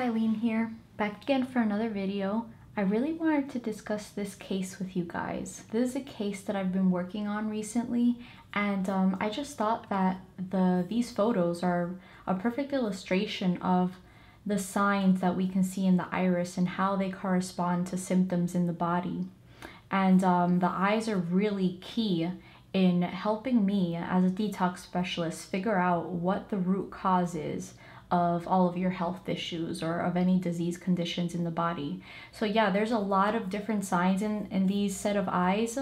Ailin here, back again for another video. I really wanted to discuss this case with you guys. This is a case that I've been working on recently, and I just thought that these photos are a perfect illustration of the signs that we can see in the iris and how they correspond to symptoms in the body. And the eyes are really key in helping me as a detox specialist figure out what the root cause is of all of your health issues or of any disease conditions in the body. So yeah, there's a lot of different signs in these set of eyes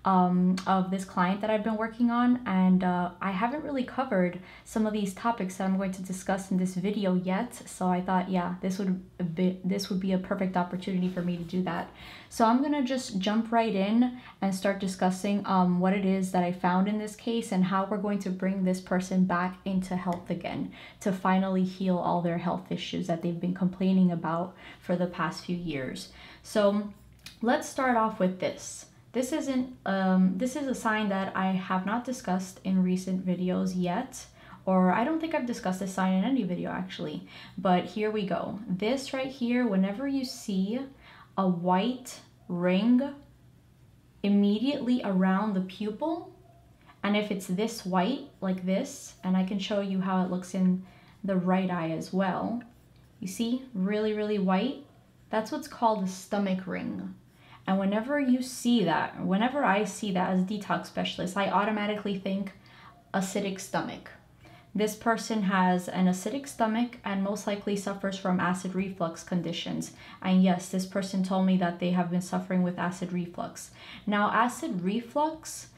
of this client that I've been working on, and I haven't really covered some of these topics that I'm going to discuss in this video yet, so I thought, yeah, this would be a perfect opportunity for me to do that. So I'm gonna just jump right in and start discussing what it is that I found in this case and how we're going to bring this person back into health again to finally heal all their health issues that they've been complaining about for the past few years. So let's start off with this. This is a sign that I have not discussed in recent videos yet, or I don't think I've discussed this sign in any video actually, but here we go. This right here, whenever you see a white ring immediately around the pupil, and if it's this white, like this, and I can show you how it looks in the right eye as well. You see, really, really white? That's what's called a stomach ring. And whenever you see that, whenever I see that as a detox specialist, I automatically think acidic stomach. This person has an acidic stomach and most likely suffers from acid reflux conditions. And yes, this person told me that they have been suffering with acid reflux. Now, acid reflux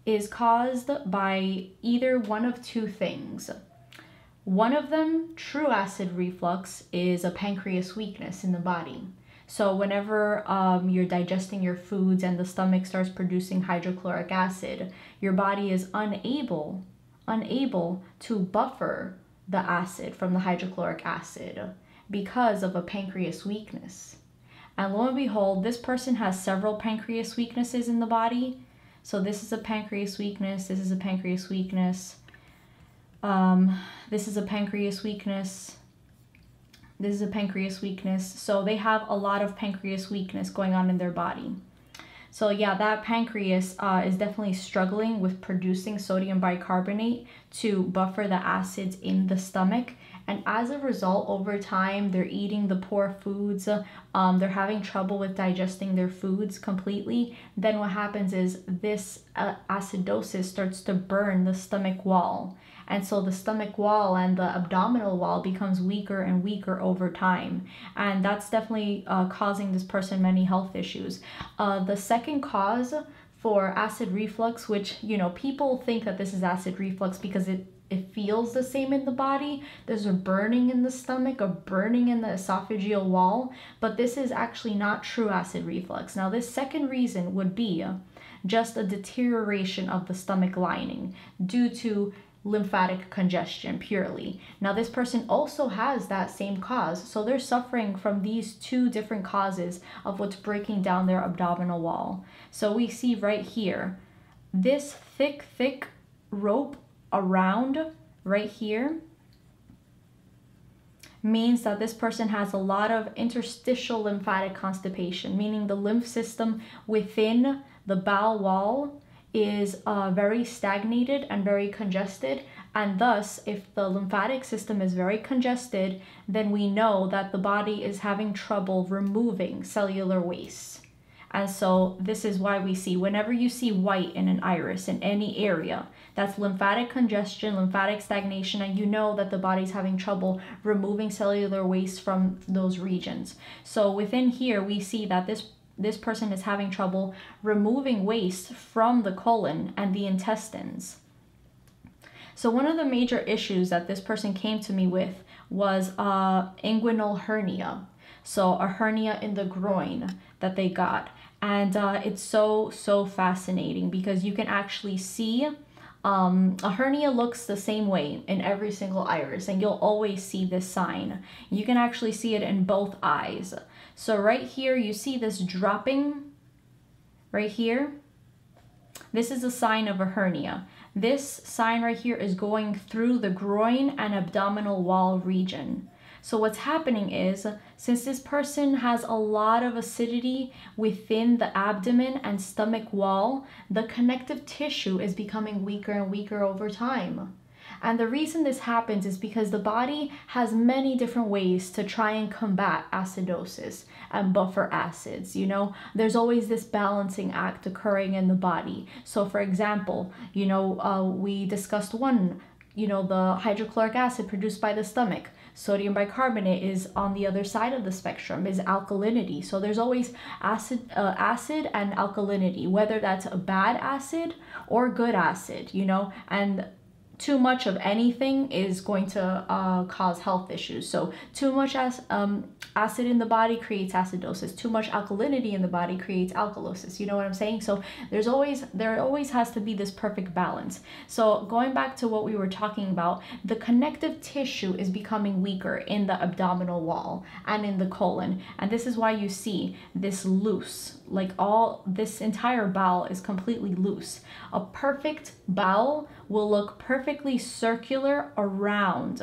is caused by either one of two things. One of them, true acid reflux, is a pancreas weakness in the body. So whenever you're digesting your foods and the stomach starts producing hydrochloric acid, your body is unable to buffer the acid from the hydrochloric acid because of a pancreas weakness. And lo and behold, this person has several pancreas weaknesses in the body. So this is a pancreas weakness, this is a pancreas weakness, this is a pancreas weakness, this is a pancreas weakness. So they have a lot of pancreas weakness going on in their body. So yeah, that pancreas is definitely struggling with producing sodium bicarbonate to buffer the acids in the stomach. And as a result, over time, they're eating the poor foods. They're having trouble with digesting their foods completely. Then what happens is this acidosis starts to burn the stomach wall. And so the stomach wall and the abdominal wall becomes weaker and weaker over time. And that's definitely causing this person many health issues. The second cause for acid reflux, which, you know, people think that this is acid reflux because it feels the same in the body. There's a burning in the stomach, a burning in the esophageal wall, but this is actually not true acid reflux. Now, this second reason would be just a deterioration of the stomach lining due to lymphatic congestion purely. Now, this person also has that same cause, so they're suffering from these two different causes of what's breaking down their abdominal wall. So we see right here, this thick rope around right here means that this person has a lot of interstitial lymphatic constipation, meaning the lymph system within the bowel wall is very stagnated and very congested, and thus if the lymphatic system is very congested, then we know that the body is having trouble removing cellular waste. And so this is why we see, whenever you see white in an iris in any area, that's lymphatic congestion, lymphatic stagnation, and you know that the body's having trouble removing cellular waste from those regions. So within here, we see that this person is having trouble removing waste from the colon and the intestines. So one of the major issues that this person came to me with was inguinal hernia. So a hernia in the groin that they got. And it's so fascinating because you can actually see a hernia looks the same way in every single iris, and you'll always see this sign. You can actually see it in both eyes. So right here, you see this dropping right here. This is a sign of a hernia. This sign right here is going through the groin and abdominal wall region. So what's happening is, since this person has a lot of acidity within the abdomen and stomach wall, the connective tissue is becoming weaker and weaker over time. And the reason this happens is because the body has many different ways to try and combat acidosis and buffer acids. You know, there's always this balancing act occurring in the body. So for example, we discussed one, the hydrochloric acid produced by the stomach. Sodium bicarbonate is on the other side of the spectrum, is alkalinity. So there's always acid and alkalinity, whether that's a bad acid or good acid, and too much of anything is going to cause health issues. So too much acid in the body creates acidosis. Too much alkalinity in the body creates alkalosis. You know what I'm saying? So there always has to be this perfect balance. So going back to what we were talking about, the connective tissue is becoming weaker in the abdominal wall and in the colon. And this is why you see this loose, like this entire bowel is completely loose. A perfect bowel will look perfectly circular around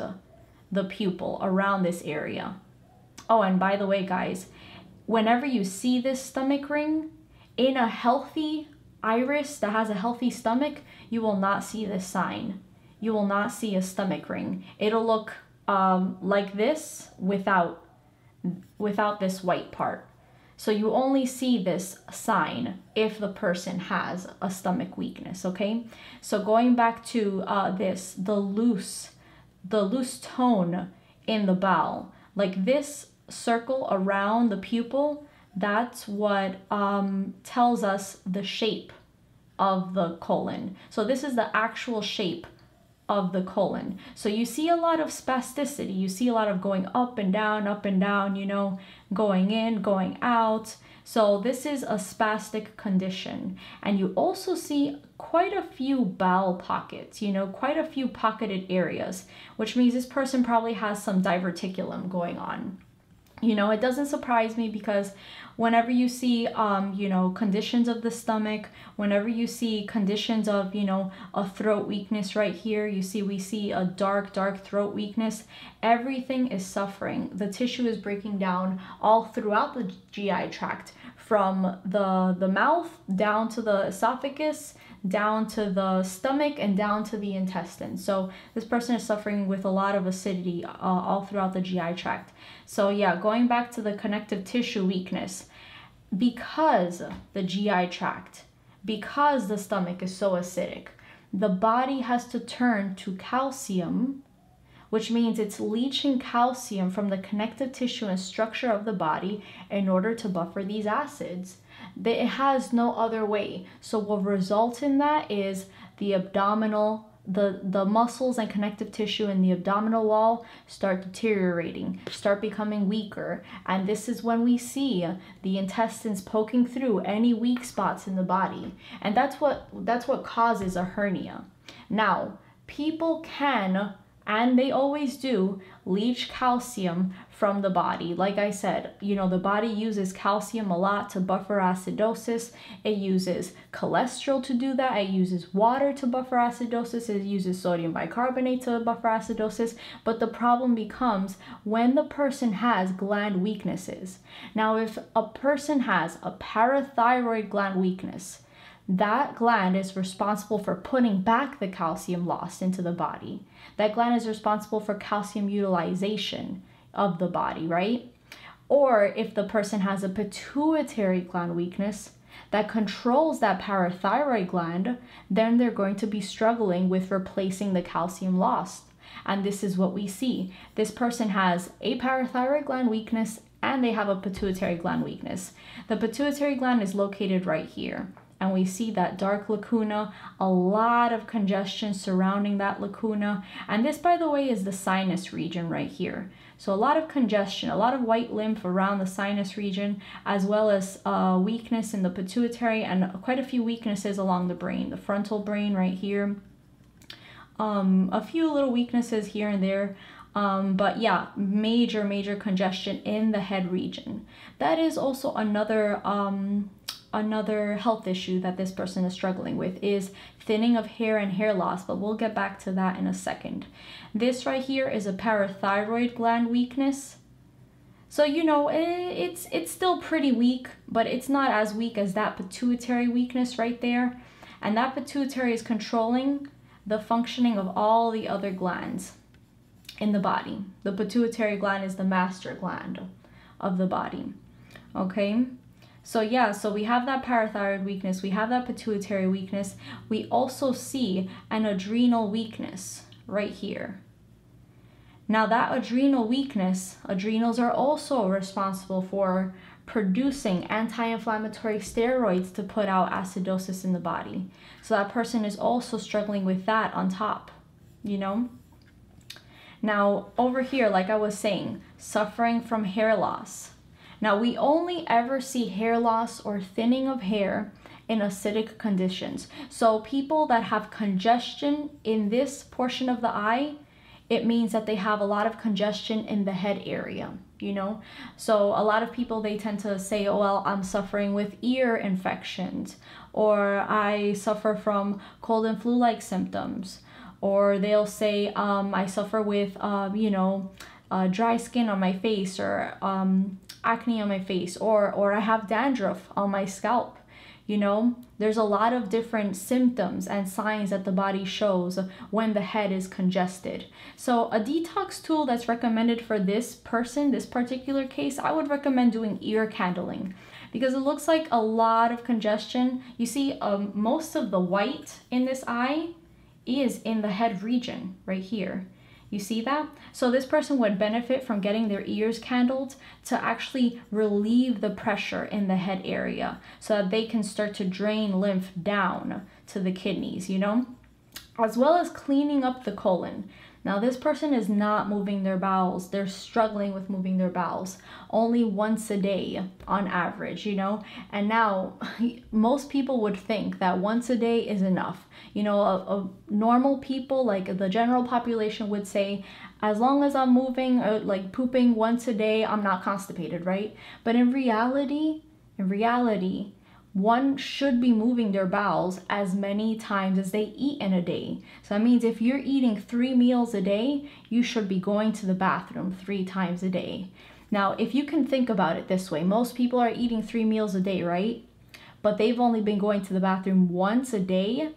the pupil, around this area. Oh, and by the way, guys, whenever you see this stomach ring in a healthy iris that has a healthy stomach, you will not see this sign. You will not see a stomach ring. It'll look like this without this white part. So you only see this sign if the person has a stomach weakness, okay? So going back to the loose tone in the bowel, like this circle around the pupil, that's what tells us the shape of the colon. So this is the actual shape of the colon. So you see a lot of spasticity. You see a lot of going up and down, going in, going out. So this is a spastic condition. And you also see quite a few bowel pockets, quite a few pocketed areas, which means this person probably has some diverticulum going on. It doesn't surprise me because whenever you see, conditions of the stomach, whenever you see conditions of, a throat weakness right here, we see a dark throat weakness, everything is suffering. The tissue is breaking down all throughout the GI tract, from the mouth down to the esophagus, down to the stomach, and down to the intestines. So this person is suffering with a lot of acidity all throughout the GI tract. So yeah, going back to the connective tissue weakness, because the GI tract, because the stomach is so acidic, the body has to turn to calcium, which means it's leaching calcium from the connective tissue and structure of the body in order to buffer these acids. It has no other way. So what results in that is the abdominal, the muscles and connective tissue in the abdominal wall start deteriorating, start becoming weaker. And this is when we see the intestines poking through any weak spots in the body. And that's what causes a hernia. Now, people can, and they always do, leach calcium from the body. Like I said, the body uses calcium a lot to buffer acidosis. It uses cholesterol to do that. It uses water to buffer acidosis. It uses sodium bicarbonate to buffer acidosis. But the problem becomes when the person has gland weaknesses. Now, if a person has a parathyroid gland weakness, that gland is responsible for putting back the calcium lost into the body. That gland is responsible for calcium utilization of the body, right? Or if the person has a pituitary gland weakness that controls that parathyroid gland, then they're going to be struggling with replacing the calcium lost. And this is what we see. This person has a parathyroid gland weakness and they have a pituitary gland weakness. The pituitary gland is located right here. And we see that dark lacuna, a lot of congestion surrounding that lacuna. And this, by the way, is the sinus region right here. So a lot of congestion, a lot of white lymph around the sinus region, as well as weakness in the pituitary and quite a few weaknesses along the brain, the frontal brain right here. A few little weaknesses here and there. But yeah, major congestion in the head region. That is also another another health issue that this person is struggling with is thinning of hair and hair loss, but we'll get back to that in a second. This right here is a parathyroid gland weakness. So, you know, it's still pretty weak, but it's not as weak as that pituitary weakness right there. And that pituitary is controlling the functioning of all the other glands in the body. The pituitary gland is the master gland of the body. Okay? So yeah, so we have that parathyroid weakness, we have that pituitary weakness. We also see an adrenal weakness right here. Now that adrenal weakness, adrenals are also responsible for producing anti-inflammatory steroids to put out acidosis in the body. So that person is also struggling with that on top, you know? Now over here, like I was saying, suffering from hair loss. Now we only ever see hair loss or thinning of hair in acidic conditions. So people that have congestion in this portion of the eye, it means that they have a lot of congestion in the head area, you know? So a lot of people, they tend to say, oh, well, I'm suffering with ear infections, or I suffer from cold and flu-like symptoms, or they'll say, I suffer with, you know, dry skin on my face, or acne on my face, or I have dandruff on my scalp. You know, there's a lot of different symptoms and signs that the body shows when the head is congested. So a detox tool that's recommended for this person, this particular case, I would recommend doing ear candling, because it looks like a lot of congestion. You see, most of the white in this eye is in the head region right here. You see that? So this person would benefit from getting their ears candled to actually relieve the pressure in the head area so that they can start to drain lymph down to the kidneys, you know, as well as cleaning up the colon. Now this person is not moving their bowels. They're struggling with moving their bowels only once a day on average, you know. And now most people would think that once a day is enough. You know, a normal people, like the general population, would say, as long as I'm moving, like pooping once a day, I'm not constipated, right? But in reality, one should be moving their bowels as many times as they eat in a day. So that means if you're eating 3 meals a day, you should be going to the bathroom 3 times a day. Now, if you can think about it this way, most people are eating 3 meals a day, right? But they've only been going to the bathroom once a day,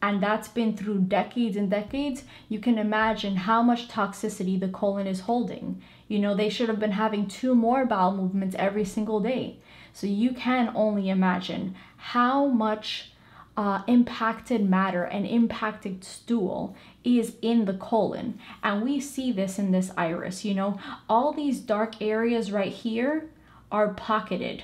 and that's been through decades and decades. You can imagine how much toxicity the colon is holding. You know, they should have been having 2 more bowel movements every single day. So you can only imagine how much impacted matter and impacted stool is in the colon. And we see this in this iris, you know, all these dark areas right here are pocketed.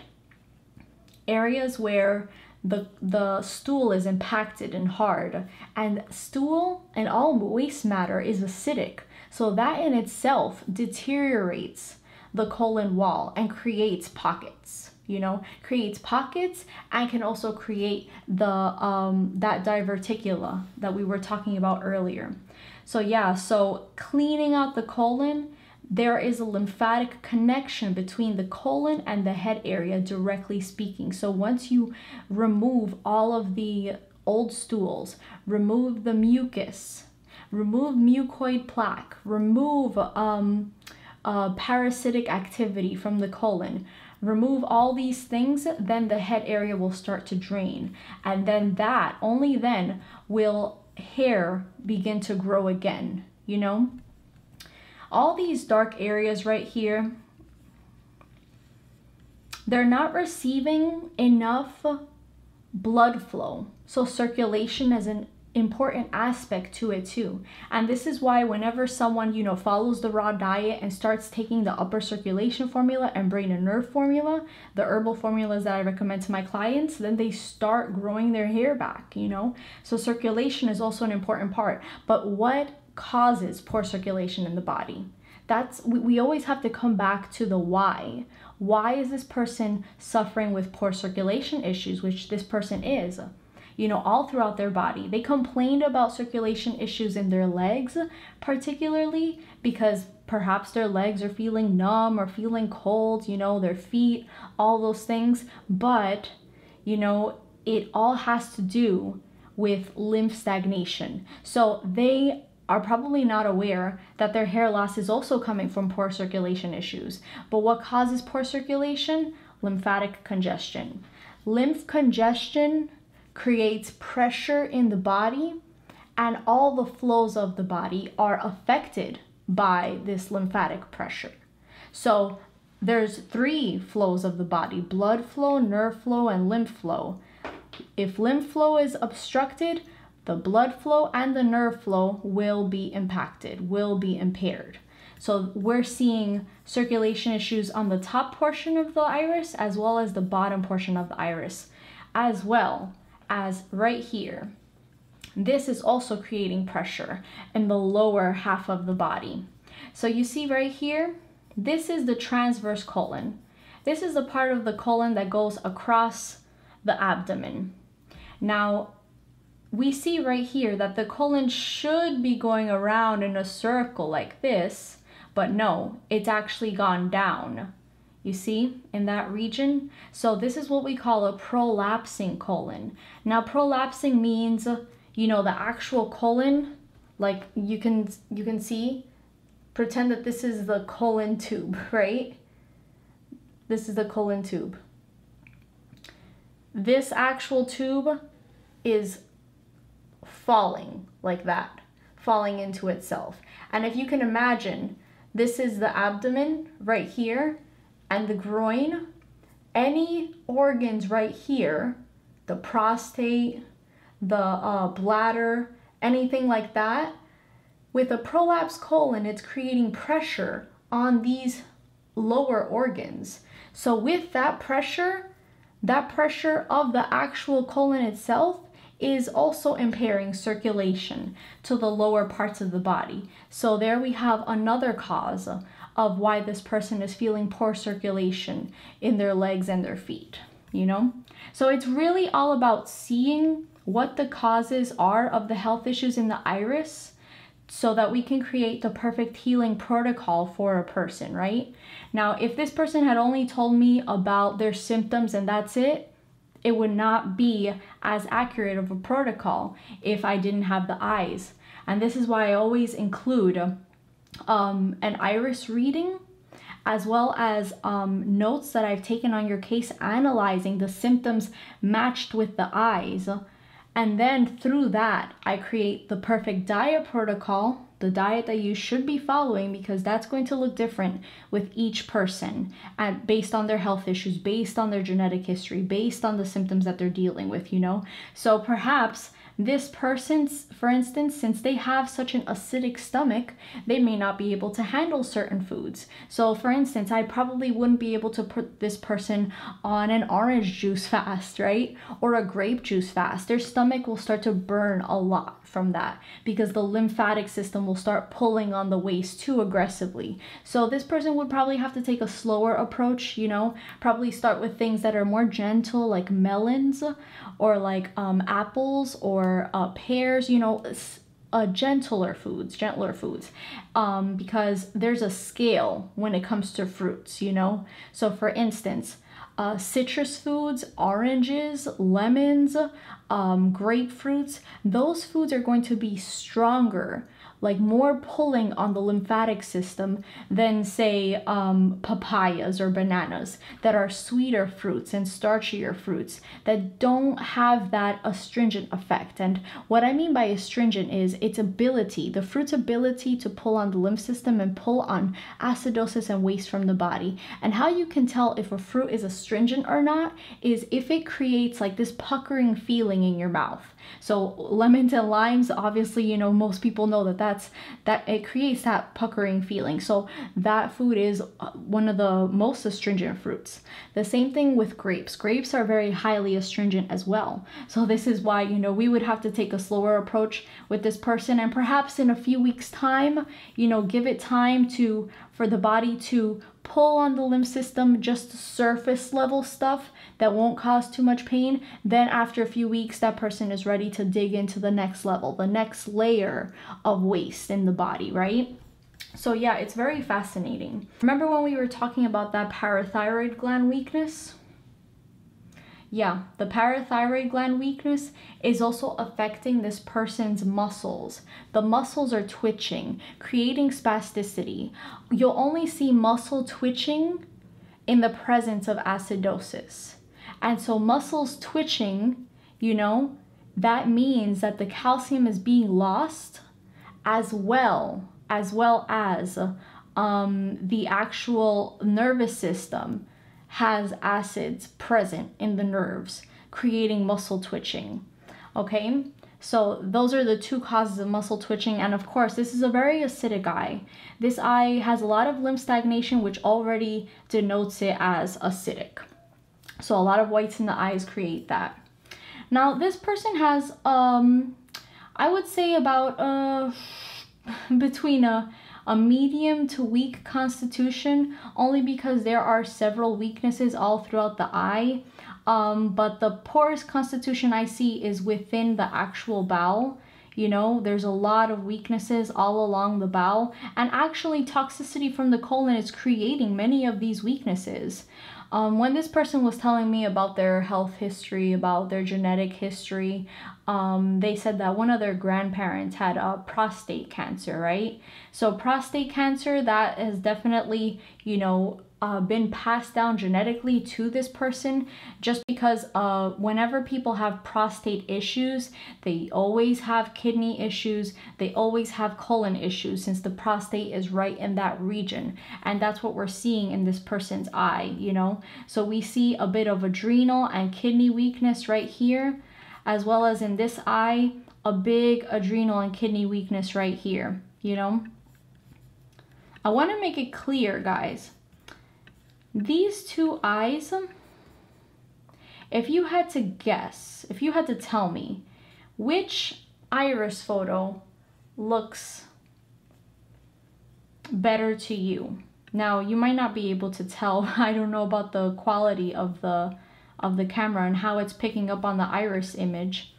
Areas where the stool is impacted and hard. And stool and all waste matter is acidic. So that in itself deteriorates the colon wall and creates pockets. You know, creates pockets and can also create the that diverticula that we were talking about earlier. So yeah, so cleaning out the colon, there is a lymphatic connection between the colon and the head area, directly speaking. So once you remove all of the old stools, remove the mucus, remove mucoid plaque, remove parasitic activity from the colon, remove all these things, then the head area will start to drain. And then that, only then, will hair begin to grow again, you know? All these dark areas right here, they're not receiving enough blood flow. So circulation is an important aspect to it too. And this is why whenever someone, you know, follows the raw diet and starts taking the upper circulation formula and brain and nerve formula, the herbal formulas that I recommend to my clients, then they start growing their hair back, you know. So circulation is also an important part. But what causes poor circulation in the body? That's, we always have to come back to the why. Why is this person suffering with poor circulation issues, which this person is? You know, all throughout their body. They complained about circulation issues in their legs, particularly because perhaps their legs are feeling numb or feeling cold, you know, their feet, all those things. But, you know, it all has to do with lymph stagnation. So they are probably not aware that their hair loss is also coming from poor circulation issues. But what causes poor circulation? Lymphatic congestion. Lymph congestion creates pressure in the body, and all the flows of the body are affected by this lymphatic pressure. So there's 3 flows of the body: blood flow, nerve flow, and lymph flow. If lymph flow is obstructed, the blood flow and the nerve flow will be impacted, will be impaired. So we're seeing circulation issues on the top portion of the iris as well as the bottom portion of the iris, as well as right here. This is also creating pressure in the lower half of the body. So you see right here, this is the transverse colon. This is the part of the colon that goes across the abdomen. Now, we see right here that the colon should be going around in a circle like this, but no, it's actually gone down. You see, in that region? So this is what we call a prolapsing colon. Now, prolapsing means, you know, the actual colon, like you can see, pretend that this is the colon tube, right? This is the colon tube. This actual tube is falling like that, falling into itself. And if you can imagine, this is the abdomen right here and the groin. Any organs right here, the prostate, the bladder, anything like that, with a prolapsed colon, it's creating pressure on these lower organs. So with that pressure of the actual colon itself is also impairing circulation to the lower parts of the body. So there we have another cause of why this person is feeling poor circulation in their legs and their feet, you know? So it's really all about seeing what the causes are of the health issues in the iris so that we can create the perfect healing protocol for a person, right? Now, if this person had only told me about their symptoms and that's it, it would not be as accurate of a protocol if I didn't have the eyes. And this is why I always include an iris reading as well as notes that I've taken on your case analyzing the symptoms matched with the eyes. And then through that, I create the perfect diet protocol, the diet that you should be following, because that's going to look different with each person and based on their health issues, based on their genetic history, based on the symptoms that they're dealing with, you know? So perhaps this person, for instance, since they have such an acidic stomach, they may not be able to handle certain foods. So for instance, I probably wouldn't be able to put this person on an orange juice fast, right? Or a grape juice fast. Their stomach will start to burn a lot from that because the lymphatic system will start pulling on the waste too aggressively. So this person would probably have to take a slower approach, you know, probably start with things that are more gentle, like melons or like apples or pears, you know, gentler foods, because there's a scale when it comes to fruits, you know. So for instance, citrus foods, oranges, lemons, grapefruits, those foods are going to be stronger, like more pulling on the lymphatic system than say papayas or bananas that are sweeter fruits and starchier fruits that don't have that astringent effect. And what I mean by astringent is its ability, the fruit's ability to pull on the lymph system and pull on acidosis and waste from the body. And how you can tell if a fruit is astringent or not is if it creates like this puckering feeling in your mouth. So lemons and limes, obviously, you know, most people know that it creates that puckering feeling. So that food is one of the most astringent fruits. The same thing with grapes. Grapes are very highly astringent as well. So this is why, you know, we would have to take a slower approach with this person, and perhaps in a few weeks time, you know, give it time for the body to pull on the lymph system, just surface level stuff that won't cause too much pain. Then after a few weeks, that person is ready to dig into the next level, the next layer of waste in the body, right? So yeah, it's very fascinating. Remember when we were talking about that parathyroid gland weakness? Yeah, the parathyroid gland weakness is also affecting this person's muscles. The muscles are twitching, creating spasticity. You'll only see muscle twitching in the presence of acidosis. And so muscles twitching, you know, that means that the calcium is being lost as well as the actual nervous system has acids present in the nerves, creating muscle twitching. Okay, so those are the two causes of muscle twitching. And of course, this is a very acidic eye. This eye has a lot of lymph stagnation, which already denotes it as acidic. So a lot of whites in the eyes create that. Now, this person has, I would say about between a medium to weak constitution, only because there are several weaknesses all throughout the eye. But the poorest constitution I see is within the actual bowel. You know, there's a lot of weaknesses all along the bowel, and actually toxicity from the colon is creating many of these weaknesses. When this person was telling me about their health history, about their genetic history, they said that one of their grandparents had prostate cancer, right? So prostate cancer, that has definitely, you know, been passed down genetically to this person, just because whenever people have prostate issues, they always have kidney issues, they always have colon issues, since the prostate is right in that region. And that's what we're seeing in this person's eye, you know. So we see a bit of adrenal and kidney weakness right here, as well as in this eye, a big adrenal and kidney weakness right here, you know. I want to make it clear, guys, these two eyes, if you had to guess, if you had to tell me which iris photo looks better to you. Now, you might not be able to tell. I don't know about the quality of the camera and how it's picking up on the iris image.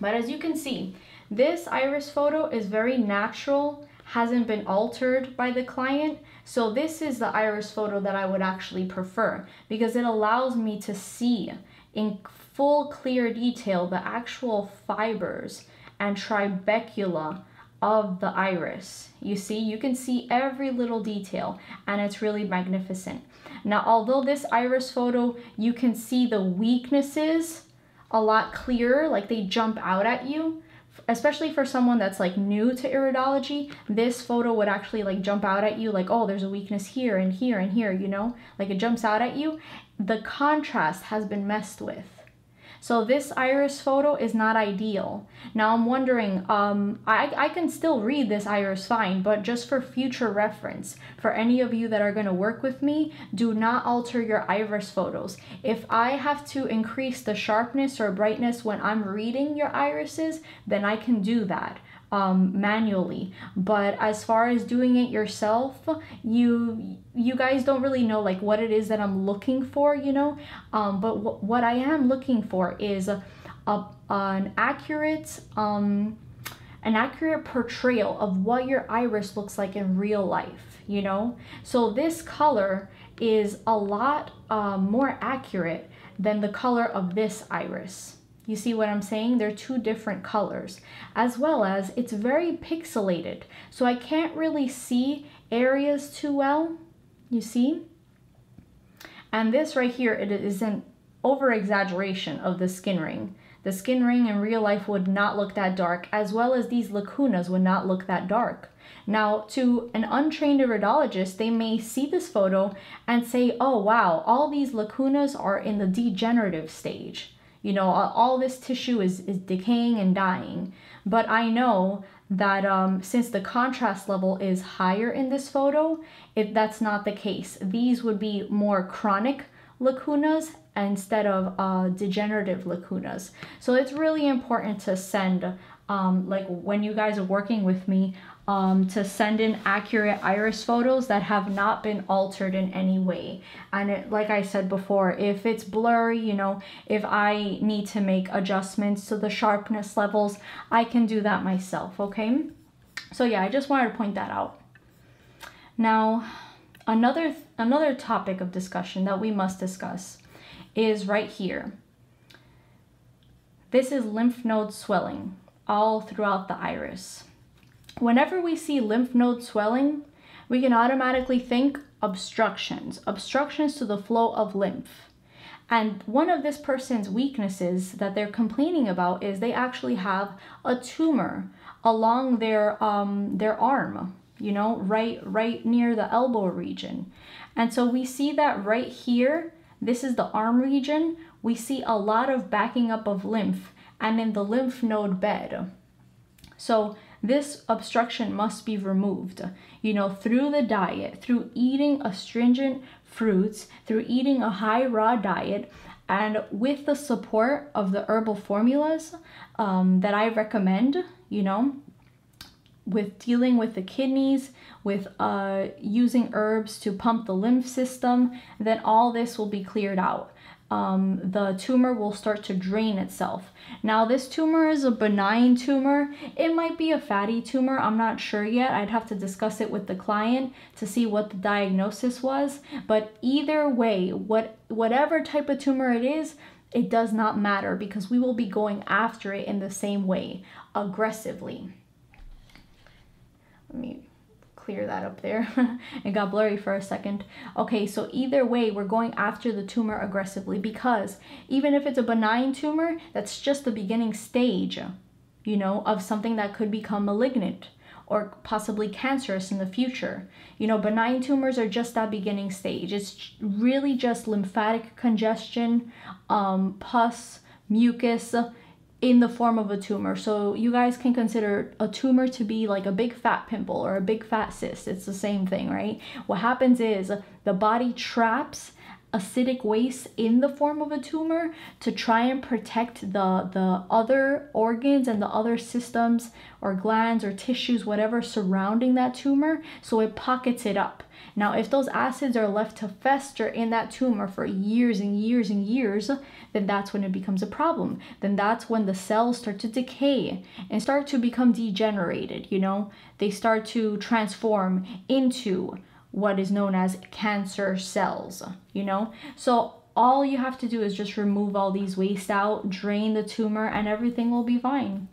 But as you can see, this iris photo is very natural, hasn't been altered by the client. So this is the iris photo that I would actually prefer, because it allows me to see in full clear detail the actual fibers and trabecula of the iris. You see, you can see every little detail, and it's really magnificent. Now, although this iris photo, you can see the weaknesses a lot clearer, like they jump out at you, especially for someone that's like new to iridology, this photo would actually like jump out at you like, oh, there's a weakness here and here and here, you know, like it jumps out at you. The contrast has been messed with. So this iris photo is not ideal. Now I'm wondering, I can still read this iris fine, but just for future reference, for any of you that are going to work with me, do not alter your iris photos. If I have to increase the sharpness or brightness when I'm reading your irises, then I can do that manually. But as far as doing it yourself, you guys don't really know like what it is that I'm looking for, you know. But what I am looking for is an accurate portrayal of what your iris looks like in real life, you know. So this color is a lot more accurate than the color of this iris. You see what I'm saying? They're two different colors, as well as it's very pixelated. So I can't really see areas too well, you see? And this right here, it is an over-exaggeration of the skin ring. The skin ring in real life would not look that dark, as well as these lacunas would not look that dark. Now, to an untrained iridologist, they may see this photo and say, oh wow, all these lacunas are in the degenerative stage. You know, all this tissue is decaying and dying. But I know that since the contrast level is higher in this photo, if that's not the case, these would be more chronic lacunas instead of degenerative lacunas. So it's really important to send, like when you guys are working with me, to send in accurate iris photos that have not been altered in any way. And it, like I said before, if it's blurry, you know, if I need to make adjustments to the sharpness levels, I can do that myself, okay? So yeah, I just wanted to point that out. Now, another topic of discussion that we must discuss is right here. This is lymph node swelling all throughout the iris. Whenever we see lymph node swelling, we can automatically think obstructions to the flow of lymph. And one of this person's weaknesses that they're complaining about is they actually have a tumor along their arm, you know, right near the elbow region. And so we see that right here, this is the arm region, we see a lot of backing up of lymph and in the lymph node bed. So this obstruction must be removed, you know, through the diet, through eating astringent fruits, through eating a high raw diet, and with the support of the herbal formulas that I recommend, you know, with dealing with the kidneys, with using herbs to pump the lymph system, then all this will be cleared out. The tumor will start to drain itself. Now, this tumor is a benign tumor. It might be a fatty tumor. I'm not sure yet. I'd have to discuss it with the client to see what the diagnosis was. But either way, whatever type of tumor it is, it does not matter because we will be going after it in the same way, aggressively. Let me clear that up there. It got blurry for a second. Okay, so either way, we're going after the tumor aggressively because even if it's a benign tumor, that's just the beginning stage, you know, of something that could become malignant or possibly cancerous in the future. You know, benign tumors are just that beginning stage. It's really just lymphatic congestion, pus, mucus, in the form of a tumor. So you guys can consider a tumor to be like a big fat pimple or a big fat cyst. It's the same thing, right? What happens is the body traps acidic waste in the form of a tumor to try and protect the other organs and the other systems or glands or tissues, whatever surrounding that tumor, so it pockets it up. Now, if those acids are left to fester in that tumor for years and years and years, then that's when it becomes a problem. Then that's when the cells start to decay and start to become degenerated, you know? They start to transform into what is known as cancer cells, you know? So all you have to do is just remove all these waste out, drain the tumor, and everything will be fine.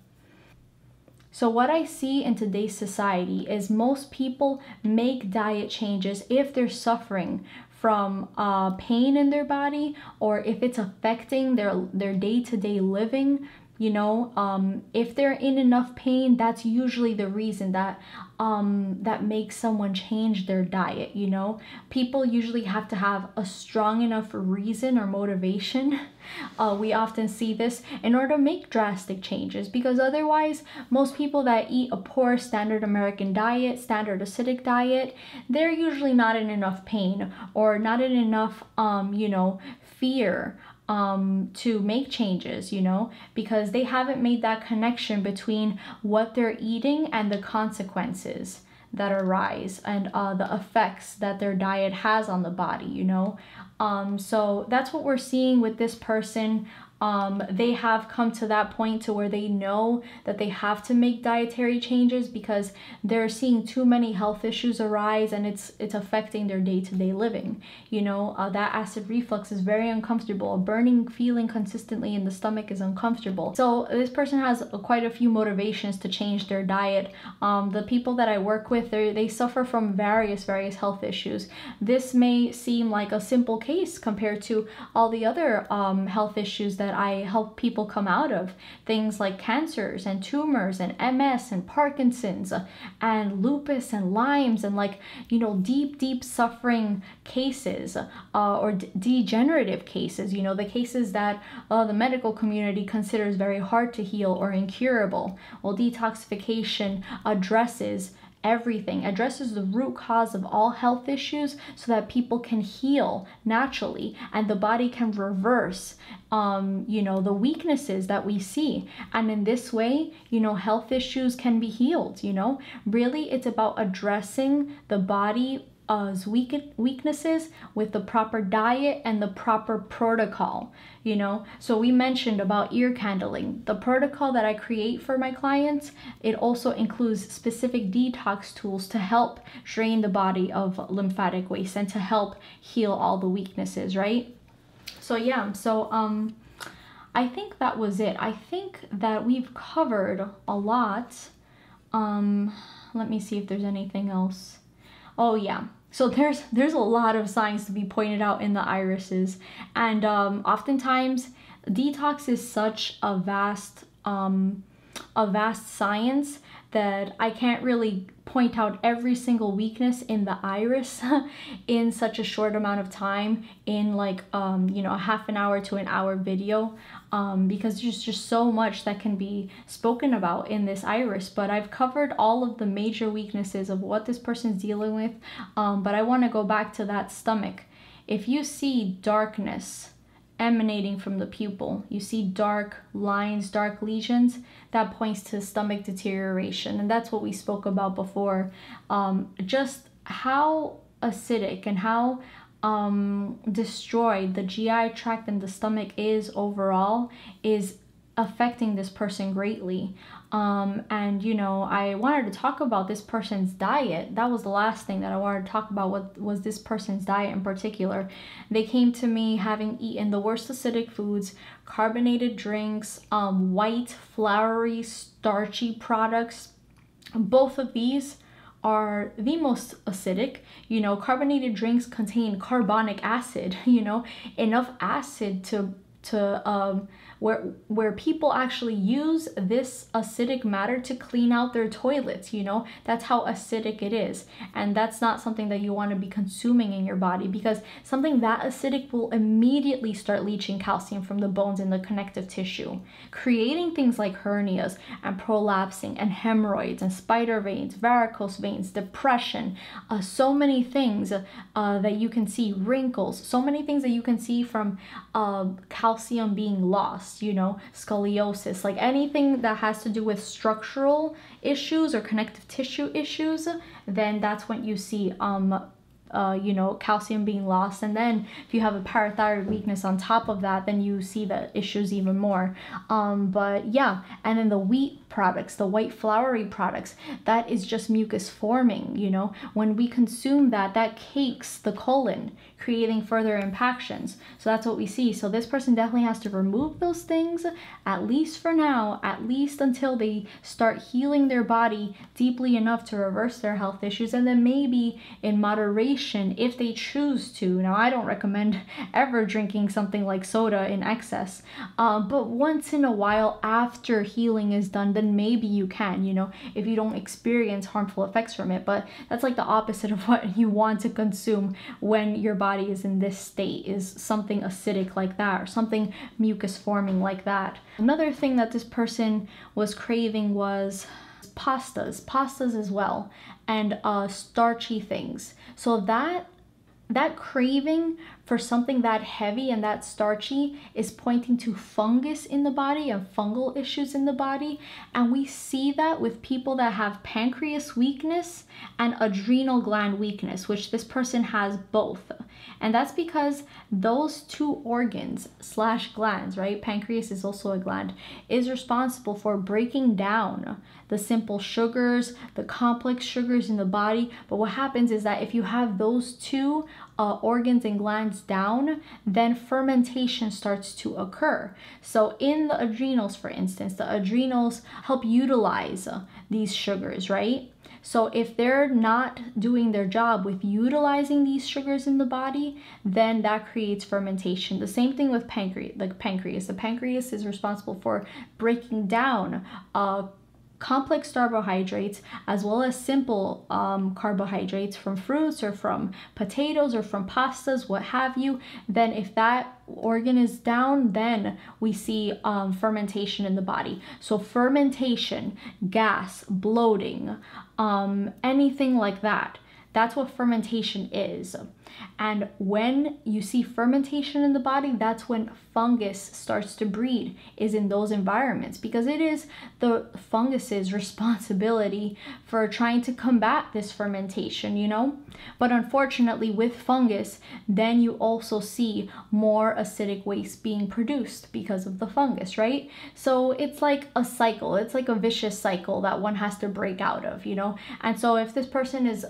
So what I see in today's society is most people make diet changes if they're suffering from pain in their body or if it's affecting their day-to-day living. You know, if they're in enough pain, that's usually the reason that that makes someone change their diet. You know, people usually have to have a strong enough reason or motivation. We often see this in order to make drastic changes, because otherwise most people that eat a poor standard American diet, standard acidic diet, they're usually not in enough pain or not in enough you know, fear to make changes, you know, because they haven't made that connection between what they're eating and the consequences that arise and the effects that their diet has on the body, you know. So that's what we're seeing with this person. They have come to that point to where they know that they have to make dietary changes because they're seeing too many health issues arise and it's affecting their day-to-day living. You know, that acid reflux is very uncomfortable. A burning feeling consistently in the stomach is uncomfortable. So this person has quite a few motivations to change their diet. The people that I work with, they suffer from various health issues. This may seem like a simple case compared to all the other health issues that I help people come out of, things like cancers and tumors and MS and Parkinson's and lupus and Lyme's and, like, you know, deep suffering cases or degenerative cases, you know, the cases that the medical community considers very hard to heal or incurable. Well, detoxification addresses everything, addresses the root cause of all health issues so that people can heal naturally and the body can reverse you know, the weaknesses that we see. And in this way, you know, health issues can be healed. You know, really it's about addressing the body weaknesses with the proper diet and the proper protocol, you know. So we mentioned about ear candling. The protocol that I create for my clients, it also includes specific detox tools to help drain the body of lymphatic waste and to help heal all the weaknesses, right? So yeah, so I think that was it. I think that we've covered a lot. Let me see if there's anything else. Oh yeah. So there's a lot of signs to be pointed out in the irises, and oftentimes detox is such a vast science that I can't really point out every single weakness in the iris in such a short amount of time in like a half an hour to an hour video, because there's just so much that can be spoken about in this iris. But I've covered all of the major weaknesses of what this person's dealing with, but I want to go back to that stomach. If you see darkness emanating from the pupil, you see dark lines, dark lesions, that points to stomach deterioration. And that's what we spoke about before. Just how acidic and how destroyed the GI tract and the stomach is overall is affecting this person greatly. And I wanted to talk about this person's diet. That was the last thing that I wanted to talk about. What was this person's diet in particular? They came to me having eaten the worst acidic foods, carbonated drinks, white, floury, starchy products. Both of these are the most acidic. Carbonated drinks contain carbonic acid, enough acid to where people actually use this acidic matter to clean out their toilets. That's how acidic it is, and that's not something that you want to be consuming in your body, because something that acidic will immediately start leaching calcium from the bones in the connective tissue, creating things like hernias and prolapsing and hemorrhoids and spider veins, varicose veins, depression, so many things that you can see, wrinkles, so many things that you can see from calcium being lost, scoliosis, like anything that has to do with structural issues or connective tissue issues, then that's when you see calcium being lost. And then if you have a parathyroid weakness on top of that, then you see the issues even more. But yeah, and then the wheat products, the white floury products, that is just mucus forming. When we consume that cakes the colon, creating further impactions. So that's what we see. So this person definitely has to remove those things, at least for now, at least until they start healing their body deeply enough to reverse their health issues, and then maybe in moderation if they choose to. Now, I don't recommend ever drinking something like soda in excess, but once in a while after healing is done, then maybe you can, if you don't experience harmful effects from it. But that's like the opposite of what you want to consume when your body is in this state, is something acidic like that or something mucus forming like that. Another thing that this person was craving was pastas as well, and starchy things. So that craving for something that heavy and that starchy is pointing to fungus in the body and fungal issues in the body. And we see that with people that have pancreas weakness and adrenal gland weakness, which this person has both. And that's because those two organs / glands, right? Pancreas is also a gland, is responsible for breaking down the simple sugars, the complex sugars in the body. But what happens is that if you have those two organs and glands down, then fermentation starts to occur. So in the adrenals, for instance, the adrenals help utilize these sugars, right? So if they're not doing their job with utilizing these sugars in the body, then that creates fermentation. The same thing with pancreas. The pancreas is responsible for breaking down complex carbohydrates as well as simple carbohydrates from fruits or from potatoes or from pastas, what have you. Then if that organ is down, then we see fermentation in the body. So fermentation, gas, bloating, anything like that. That's what fermentation is. And when you see fermentation in the body, that's when fungus starts to breed, is in those environments, because it is the fungus's responsibility for trying to combat this fermentation, But unfortunately with fungus, then you also see more acidic waste being produced because of the fungus, right? So it's like a cycle. It's like a vicious cycle that one has to break out of, And so if this person is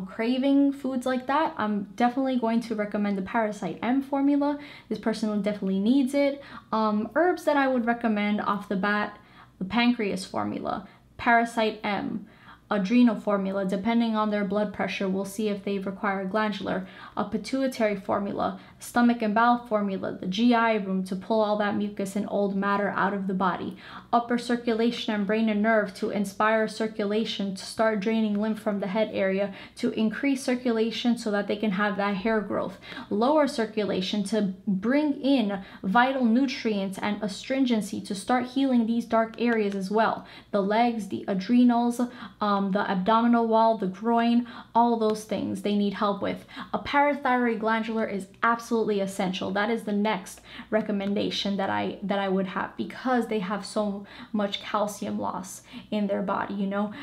craving foods like that, I'm definitely going to recommend the Parasite M formula. This person definitely needs it. Herbs that I would recommend off the bat: the Pancreas formula, Parasite M, adrenal formula, depending on their blood pressure, we'll see if they require glandular, a pituitary formula, stomach and bowel formula, the GI room to pull all that mucus and old matter out of the body, upper circulation and brain and nerve to inspire circulation, to start draining lymph from the head area, to increase circulation so that they can have that hair growth, lower circulation to bring in vital nutrients and astringency to start healing these dark areas as well, the legs, the adrenals, the abdominal wall, the groin, all those things they need help with. A parathyroid glandular is absolutely essential. That is the next recommendation that I would have, because they have so much calcium loss in their body, you know.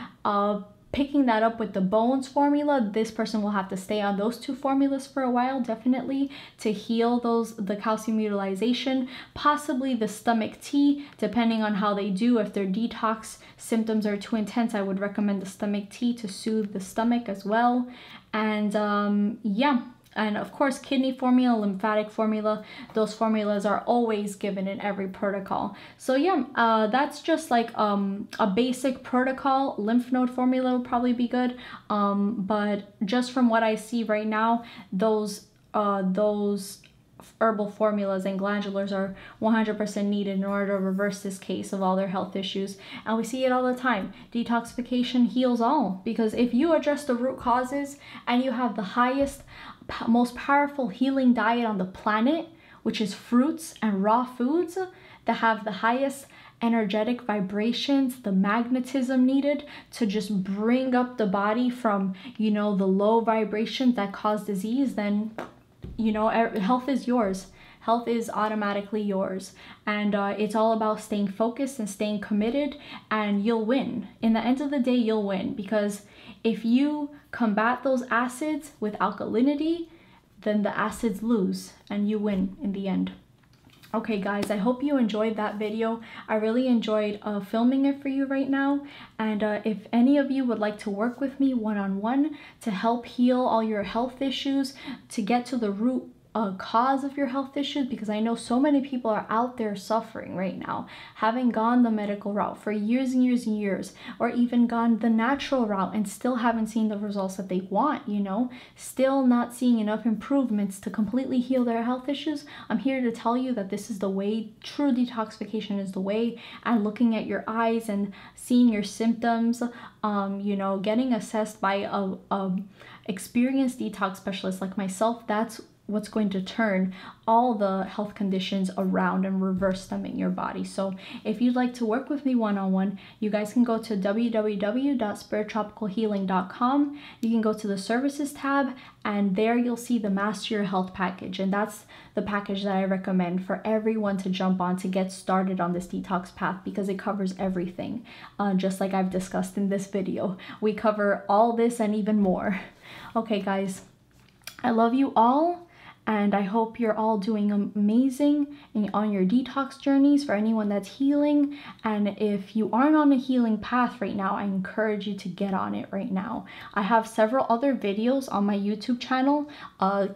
Picking that up with the bones formula, this person will have to stay on those two formulas for a while, definitely, to heal the calcium utilization. Possibly the stomach tea, depending on how they do. If their detox symptoms are too intense, I would recommend the stomach tea to soothe the stomach as well. And yeah. And of course, kidney formula, lymphatic formula, those formulas are always given in every protocol. So yeah, that's just like a basic protocol. Lymph node formula would probably be good. But just from what I see right now, those herbal formulas and glandulars are 100% needed in order to reverse this case of all their health issues. And we see it all the time. Detoxification heals all, because if you address the root causes and you have the highest, most powerful healing diet on the planet, which is fruits and raw foods that have the highest energetic vibrations, the magnetism needed to just bring up the body from, you know, the low vibrations that cause disease, then, you know, health is yours. Health is automatically yours. And it's all about staying focused and staying committed, and you'll win. In the end of the day, you'll win, because if you combat those acids with alkalinity, then the acids lose and you win in the end. Okay guys, I hope you enjoyed that video. I really enjoyed filming it for you right now. And if any of you would like to work with me one-on-one to help heal all your health issues, to get to the root cause of your health issues, because I know so many people are out there suffering right now, having gone the medical route for years and years and years, or even gone the natural route and still haven't seen the results that they want, you know, still not seeing enough improvements to completely heal their health issues. I'm here to tell you that this is the way. True detoxification is the way. And looking at your eyes and seeing your symptoms, you know, getting assessed by a experienced detox specialist like myself, that's what's going to turn all the health conditions around and reverse them in your body. So if you'd like to work with me one-on-one, you guys can go to www.spiritTropicalHealing.com. You can go to the services tab, and there you'll see the Master Your Health package. And that's the package that I recommend for everyone to jump on to get started on this detox path, because it covers everything. Just like I've discussed in this video, we cover all this and even more. Okay guys, I love you all. And I hope you're all doing amazing on your detox journeys, for anyone that's healing. And if you aren't on a healing path right now, I encourage you to get on it right now. I have several other videos on my YouTube channel,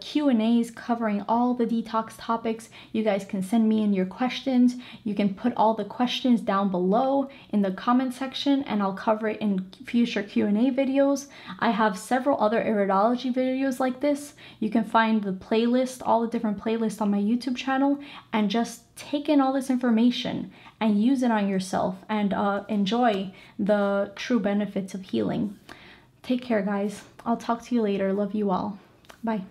Q&As covering all the detox topics. You guys can send me in your questions. You can put all the questions down below in the comment section, and I'll cover it in future Q&A videos. I have several other iridology videos like this. You can find the playlist, all the different playlists on my YouTube channel, and just take in all this information and use it on yourself, and enjoy the true benefits of healing. Take care guys. I'll talk to you later. Love you all. Bye.